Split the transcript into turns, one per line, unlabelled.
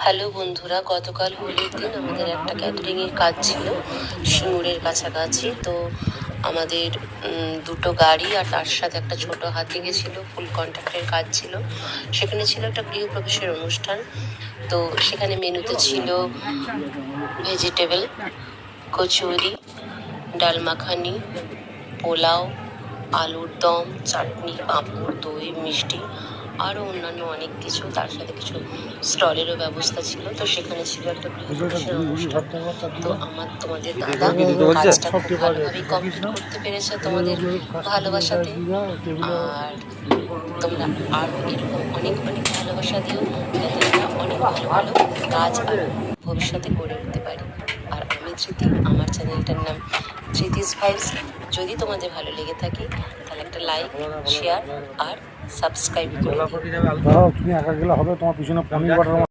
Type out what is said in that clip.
Hello বন্ধুরা, গতকাল হোলির দিন আমাদের একটা ক্যাটারিংয়ের কাজ ছিল সিঙ্গুরের কাছাকাছি। তো আমাদের দুটো গাড়ি আর তার সাথে একটা ছোট হাতি গেছিলো, ফুল কন্ট্রাক্টের কাজ ছিল। সেখানে ছিল একটা গৃহপ্রবেশের অনুষ্ঠান। তো সেখানে মেনুতে ছিল ভেজিটেবল, কচুরি, ডাল মাখানি, পোলাও, আলুর দম, চাটনি, পাঁপড়, দই, মিষ্টি, আরও অন্যান্য অনেক কিছু। তার সাথে কিছু স্টলেরও ব্যবস্থা ছিল। তো সেখানে ছিল একটা গৃহপ্রবেশের অনুষ্ঠান। তো তোমাদের দাদা কাজটা খুব ভালোভাবেই কমপ্লিট করতে পেরেছে তোমাদের ভালোবাসাতে। আর তোমরা আরও এরকম অনেক অনেক ভালোবাসা দিও, যাতে আমরা অনেক ভালো ভালো কাজ আর ভবিষ্যতে করে উঠতে পারি। আর আমি ধৃতি, আমার চ্যানেলটার নাম ধৃতিস ভাইবস। যদি তোমাদের ভালো লেগে থাকে তাহলে একটা লাইক, শেয়ার আর সাবস্ক্রাইব করে দিও।
তুমি একা গেলে হবে, তোমার পিছনে পনির বাটার